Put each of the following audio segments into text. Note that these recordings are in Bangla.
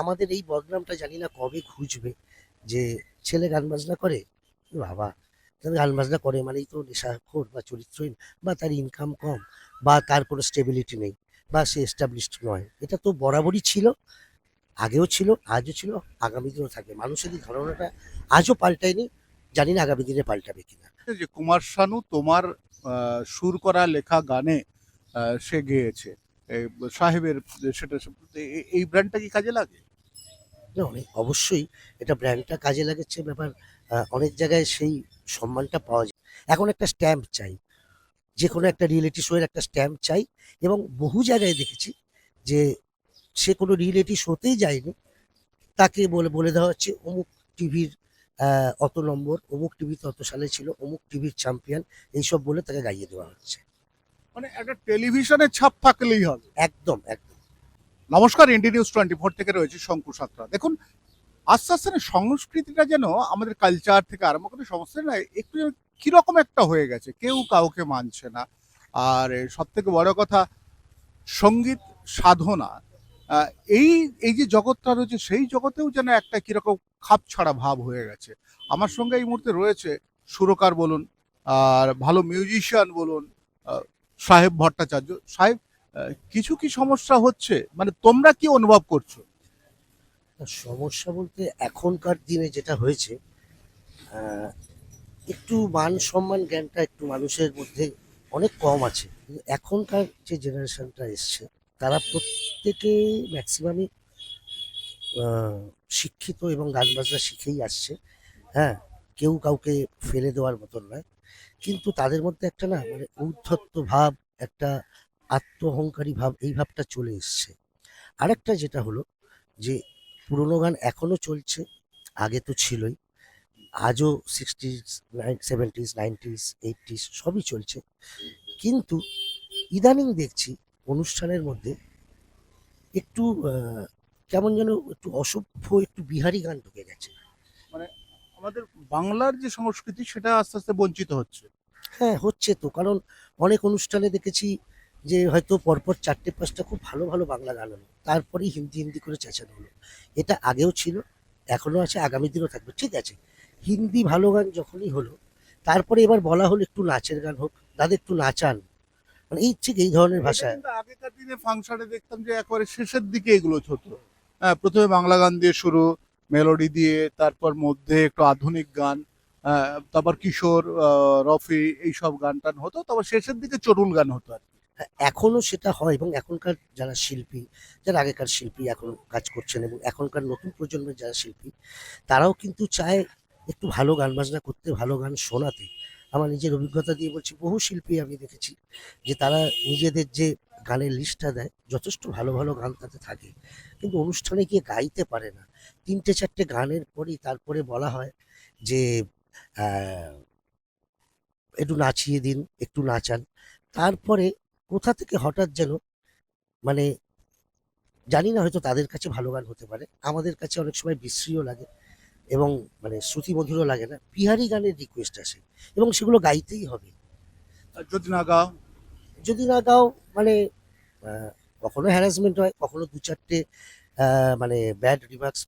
আমাদের এই বদনামটা জানি না কবে ঘুচবে, যে ছেলে গান বাজনা করে। বাবা, তাহলে গান বাজনা করে মানেই তো নেশাখোর বা চরিত্রহীন, বা তার ইনকাম কম, বা তার কোনো স্টেবিলিটি নেই, বা সে এস্টাবলিশড নয়। এটা তো বরাবরই ছিল, আগেও ছিল, আজও ছিল, আগামী দিনেও থাকবে। মানুষের এই ধারণাটা আজও পাল্টায়নি, জানি না আগামী দিনে পাল্টাবে কিনা। যে কুমার শানু তোমার সুর করা লেখা গানে সে গেয়েছে এই সাহেবের, সেটা এই ব্র্যান্ডটা কি কাজে লাগে? না, অনেক অবশ্যই এটা ব্র্যান্ডটা কাজে লাগাচ্ছে ব্যাপার। অনেক জায়গায় সেই সম্মানটা পাওয়া যায়। এখন একটা স্ট্যাম্প চাই, যে কোনো একটা রিয়েলিটি শো এর একটা স্ট্যাম্প চাই। এবং বহু জায়গায় দেখেছি যে সে কোনো রিয়েলিটি শোতেই যায়নি, তাকে বলে বলে দেওয়া হচ্ছে অমুক টিভির অত নম্বর, অমুক টিভিতে অত সালে ছিল, অমুক টিভির চ্যাম্পিয়ন, এইসব বলে তাকে গাইয়ে দেওয়া হচ্ছে। মানে একটা টেলিভিশনের ছাপ থাকলেই হবে। একদম একদম। নমস্কার, ইন্ডি নিউজ 24 থেকে রয়েছে শঙ্কু সাঁতরা। দেখুন, আস্তে আস্তে না সংস্কৃতিটা যেন আমাদের কালচার থেকে আরম্ভ করে সমস্ত না একটু যেন কিরকম একটা হয়ে গেছে, কেউ কাউকে মানছে না। আর সব থেকে বড় কথা, সঙ্গীত সাধনা, আহ, এই এই যে জগৎটা রয়েছে সেই জগতেও যেন একটা কিরকম খাপ ছাড়া ভাব হয়ে গেছে। আমার সঙ্গে এই মুহূর্তে রয়েছে সুরকার বলুন আর ভালো মিউজিশিয়ান বলুন, আহ, সাহেব ভট্টাচার্য। সাহেব, কিছু কি সমস্যা হচ্ছে, মানে তোমরা কি অনুভব করছো? সমস্যা বলতে এখনকার দিনে যেটা হয়েছে, আহ, একটু মান সম্মান জ্ঞানটা একটু মানুষের মধ্যে অনেক কম আছে। কিন্তু এখনকার যে জেনারেশনটা এসছে, তারা প্রত্যেকে ম্যাক্সিমামই শিক্ষিত এবং গান বাজনা শিখেই আসছে। হ্যাঁ, কেউ কাউকে ফেলে দেওয়ার মতন নয়। কিন্তু তাদের মধ্যে একটা না মানে ঔদ্ধত্য ভাব, একটা আত্ম অহংকারী ভাব, এই ভাবটা চলে এসছে। আরেকটা যেটা হলো যে পুরোনো গান এখনো চলছে, আগে তো ছিলই, আজও সিক্সটিজ, 70s, 90s, 80s সবই চলছে। কিন্তু ইদানিং দেখছি অনুষ্ঠানের মধ্যে একটু কেমন যেন একটু অসভ্য, একটু বিহারি গান ঢুকে গেছে। মানে আমাদের বাংলার যে সংস্কৃতি সেটা আস্তে আস্তে বঞ্চিত হচ্ছে। হ্যাঁ, হচ্ছে তো। কারণ অনেক অনুষ্ঠানে দেখেছি যে হয়তো পরপর ৪টে ৫টা খুব ভালো ভালো বাংলা গান হলো, তারপরেই হিন্দি হিন্দি করে চেঁচানো হলো। এটা আগেও ছিল, এখনো আছে, আগামী দিনও থাকবে। ঠিক আছে, হিন্দি ভালো গান যখনই হলো, তারপরে এবার বলা হলো একটু নাচের গান হোক, দাদা একটু নাচান। মানে এই ঠিক এই ধরনের এটা ভাষা। কিন্তু আগেকার দিনে ফাংশনে দেখতাম যে একেবারে শেষের দিকে এগুলো হতো। হ্যাঁ, প্রথমে বাংলা গান দিয়ে শুরু, মেলোডি দিয়ে, তারপর মধ্যে একটু আধুনিক গান, তারপর কিশোর, রফি, এইসব গান টান হতো, তারপর শেষের দিকে চরুল গান হতো আর কি। হ্যাঁ, এখনো সেটা হয়। এবং এখনকার যারা শিল্পী, যারা আগেকার শিল্পী এখন কাজ করছেন, এবং এখনকার নতুন প্রজন্মের যারা শিল্পী, তারাও কিন্তু চায় একটু ভালো গান বাজনা করতে, ভালো গান শোনাতে। আমার নিজের অভিজ্ঞতা দিয়ে বলছি, বহু শিল্পী আমি দেখেছি যে তারা নিজেদের যে গানের লিস্টটা দেয়, যথেষ্ট ভালো ভালো গান তাতে থাকে, কিন্তু অনুষ্ঠানে গিয়ে গাইতে পারে না। ৩টে ৪টে গানের পরেই তারপরে বলা হয় যে আহ, একটু নাচিয়ে দিন, একটু নাচান। তারপরে কোথা থেকে হঠাৎ যেন মানে জানি না, হয়তো তাদের কাছে ভালো গান হতে পারে, আমাদের কাছে অনেক সময় বিশ্রীও লাগে, এবং মানে শ্রুতিমধুরও লাগে না, বিহারি গানের রিকোয়েস্ট আসে, এবং সেগুলো গাইতেই হবে। আর যদি না গাও? যদি না গাও মানে আহ, কখনো হ্যারাসমেন্ট হয়, কখনো ২ ৪টে মানে ব্যাড রিমার্কস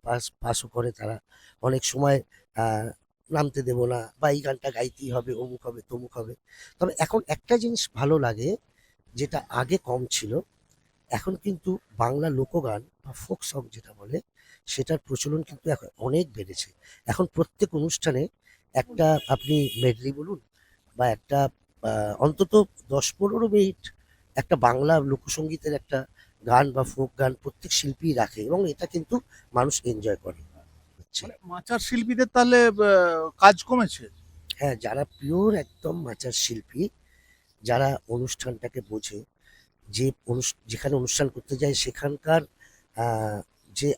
পাসও করে তারা। অনেক সময় আহ, নামতে দেবো না, বা এই গানটা গাইতেই হবে, অমুক হবে তমুক হবে। তবে এখন একটা জিনিস ভালো লাগে, যেটা আগে কম ছিল, এখন কিন্তু বাংলা লোকগান বা ফোক সং যেটা বলে, সেটার প্রচলন কিন্তু এখন অনেক বেড়েছে। এখন প্রত্যেক অনুষ্ঠানে একটা আপনি মেডলি বলুন, বা একটা অন্তত ১০ ১৫ মিনিট একটা বাংলা লোকসঙ্গীতের একটা গান বা ফোক গান প্রত্যেক শিল্পী রাখে, এবং এটা কিন্তু মানুষ এনজয় করে হচ্ছে। মানে মাচার শিল্পীদের তাহলে কাজ কমেছে? হ্যাঁ, যারা পিওর একদম মাচার শিল্পী, যারা অনুষ্ঠানটাকে বোঝে, যে যেখানে অনুষ্ঠান করতে যায় সেখানকার আহ, যে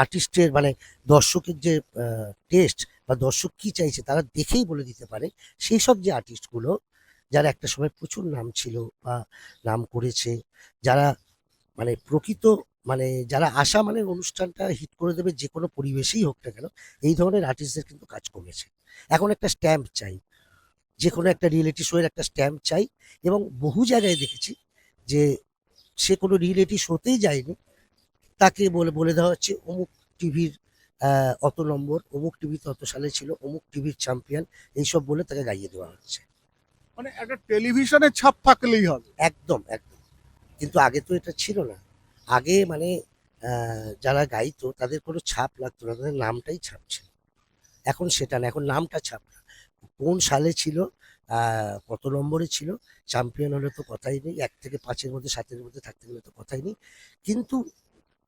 আর্টিস্টের মানে দর্শকের যে টেস্ট, বা দর্শক কি চাইছে তারা দেখেই বলে দিতে পারে, সেই সব যে আর্টিস্টগুলো, যারা একটা সময় প্রচুর নাম ছিল বা নাম করেছে, যারা মানে প্রকৃত মানে যারা আশা মানে অনুষ্ঠানটা হিট করে দেবে যে কোনো পরিবেশেই হোক না কেন, এই ধরনের আর্টিস্টদের কিন্তু কাজ কমেছে। এখন একটা স্ট্যাম্প চাই, যে কোনো একটা রিয়েলিটি শো এর একটা স্ট্যাম্প চাই। এবং বহু জায়গায় দেখেছি যে সে কোনো রিয়েলিটি শোতেই যায়নি, তাকে বলে বলে দেওয়া হচ্ছে অমুক টিভির অত নম্বর, অমুক টিভিতে অত সালে ছিল, অমুক টিভির চ্যাম্পিয়ন, এইসব বলে তাকে গাইয়ে দেওয়া হচ্ছে। মানে একটা টেলিভিশনের ছাপ থাকলেই হবে। একদম, একদম। কিন্তু আগে তো এটা ছিল না। আগে মানে যারা গাইতো তাদের কোনো ছাপ লাগতো না, তাদের নামটাই ছাপ ছিল। এখন সেটা না, এখন নামটা ছাপ না। কোন সালে ছিল, কত নম্বরে ছিল, চ্যাম্পিয়ন হলে তো কথাই নেই। ১ থেকে ৫ এর মধ্যে ৭ এর মধ্যে থাকতে গেলে তো কথাই নেই। কিন্তু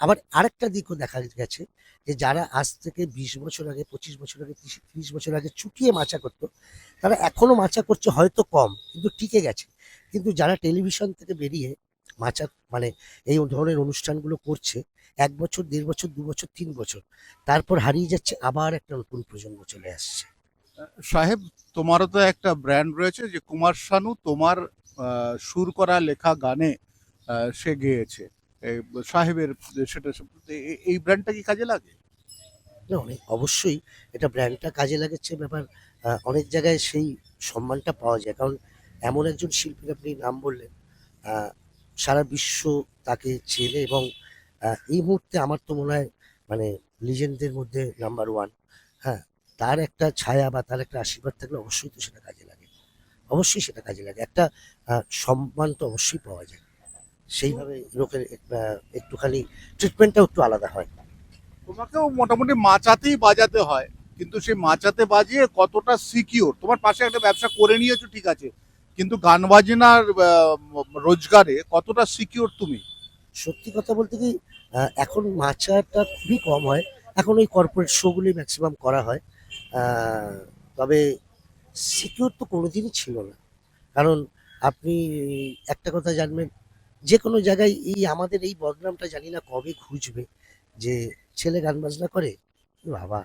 আবার আরেকটা দিকও দেখা গেছে যে যারা আজ থেকে ২০ বছর আগে, ২৫ বছর আগে, ৩০ বছর আগে চুটিয়ে মাচা করতো, তারা এখনো মাচা করছে, হয়তো কম কিন্তু টিকে গেছে। কিন্তু যারা টেলিভিশন থেকে বেরিয়ে মাচা মানে এই ধরনের অনুষ্ঠানগুলো করছে ১ বছর, ১.৫ বছর, ২ বছর, ৩ বছর, তারপর হারিয়ে যাচ্ছে, আবার একটা নতুন প্রজন্ম চলে আসছে। সাহেব, তোমারও তো একটা ব্র্যান্ড রয়েছে যে কুমার শানু তোমার সুর করা লেখা গানে সে গেয়েছে। এই সাহেবের সেটা এই ব্র্যান্ডটা কি কাজে লাগে? না, অবশ্যই এটা ব্র্যান্ডটা কাজে লাগাচ্ছে ব্যাপার। অনেক জায়গায় সেই সম্মানটা পাওয়া যায়। কারণ এমন একজন শিল্পীর আপনি নাম বললেন, আ সারা বিশ্ব তাকে চেনে এবং এই মুহূর্তে আমার তো মনে হয় মানে লিজেন্ডদের মধ্যে নাম্বার 1। হ্যাঁ? তার একটা ছায়া বা তার একটা আশীর্বাদ থাকলে অবশ্যই তো সেটা কাজে লাগে। অবশ্যই সেটা কাজে লাগে। একটা আ সম্মান তো অবশ্যই পাওয়া যায়। সেইভাবে লোকের একটুখানি ট্রিটমেন্টটাও একটু আলাদা হয়। তোমাকেও মোটামুটি মাচাতেই বাজাতে হয়, কিন্তু সেই মাচাতে বাজিয়ে কতটা সিকিউর, তোমার পাশে একটা ব্যবসা করে নিয়েছো ঠিক আছে, কিন্তু গান বাজনার রোজগারে কতটা সিকিউর তুমি? সত্যি কথা বলতে কি, এখন মাচাটা খুবই কম হয়। এখন ওই কর্পোরেট শো গুলোই মেক্সিমাম করা হয়। আ তবে সিকিউর তো কোনোদিনই ছিল না। কারণ আপনি একটা কথা জানবেন, যেকোনো জায়গায় এই আমাদের এই বদনামটা জানি না কবে ঘুচবে যে ছেলে গান বাজনা করে। এ বাবা!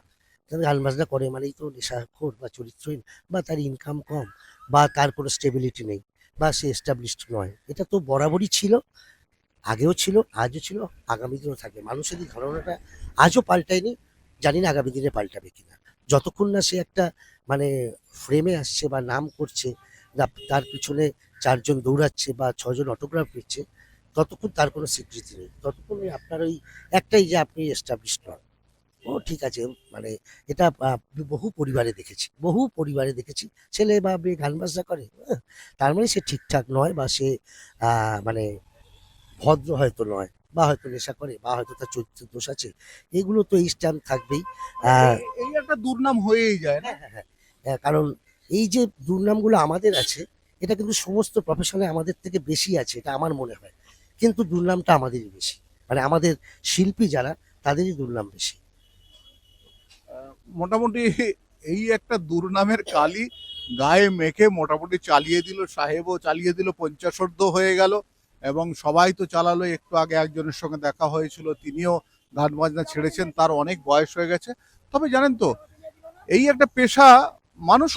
তাহলে গান বাজনা করে মানেই তো নেশাখোর বা চরিত্রহীন বা তার ইনকাম কম বা তার কোনো স্টেবিলিটি নেই বা সে এস্টাবলিশড নয়। এটা তো বরাবরই ছিল। আগেও ছিল, আজও ছিল, আগামী দিনেও থাকবে। মানুষের এই ধারণাটা আজও পাল্টায়নি। জানি না আগামী দিনে পাল্টাবে কিনা। যতক্ষণ না সে একটা মানে ফ্রেমে আসছে বা নাম করছে, তার পিছনে ৪ জন দৌড়াচ্ছে বা ৬ জন অটোগ্রাফ নিচ্ছে, ততক্ষণ তার কোনো স্বীকৃতি নেই। ততক্ষণ ওই আপনার ওই একটাই যে আপনি এস্টাবলিশড নন। ও ঠিক আছে, মানে এটা বহু পরিবারে দেখেছি। বহু পরিবারে দেখেছি। ছেলে বা মেয়ে গান বাজনা করে, হ্যাঁ? তার মানে সে ঠিকঠাক নয় বা সে আ মানে ভদ্র হয়তো নয় বা হয়তো নেশা করে বা হয়তো তার চরিত্রের দোষ আছে। এগুলো তো এই স্ট্যাম্প থাকবেই। মানে এই একটা দুর্নাম হয়েই যায় না? হ্যাঁ, হ্যাঁ, হ্যাঁ। কারণ এই যে দুর্নামগুলো আমাদের আছে, এটা কিন্তু সমস্ত প্রফেশনে আমাদের থেকে বেশি আছে, এটা আমার মনে হয়। কিন্তু দুর্নামটা আমাদেরই বেশি। মানে আমাদের শিল্পী যারা, তাদেরই দুর্নাম বেশি। মোটামুটি এই একটা দুর্নামের কালি গায়ে মেখে মোটামুটি চালিয়ে দিল, সাহেবও চালিয়ে দিল, পঞ্চাশোর্ধ্ব হয়ে গেল এবং সবাই তো চালালো। একটু আগে একজনের সঙ্গে দেখা হয়েছিল, তিনিও গান বাজনা ছেড়েছেন, তার অনেক বয়স হয়ে গেছে। তবে জানেন তো, এই একটা পেশা, মানুষ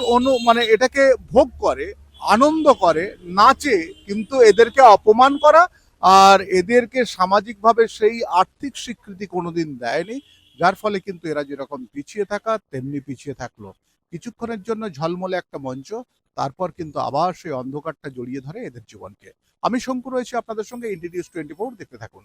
মানে এটাকে ভোগ করে, আনন্দ করে, নাচে, কিন্তু এদেরকে অপমান করা আর এদেরকে সামাজিকভাবে সেই আর্থিক স্বীকৃতি কোনোদিন দেয়নি, যার ফলে কিন্তু এরা যেরকম পিছিয়ে থাকা তেমনি পিছিয়ে থাকলো। কিছুক্ষণের জন্য ঝলমলে একটা মঞ্চ, তারপর কিন্তু আবার সেই অন্ধকারটা জড়িয়ে ধরে এদের জীবনকে। আমি শঙ্কু রয়েছি আপনাদের সঙ্গে, ইন্ডিনিউজ 24, দেখতে থাকুন।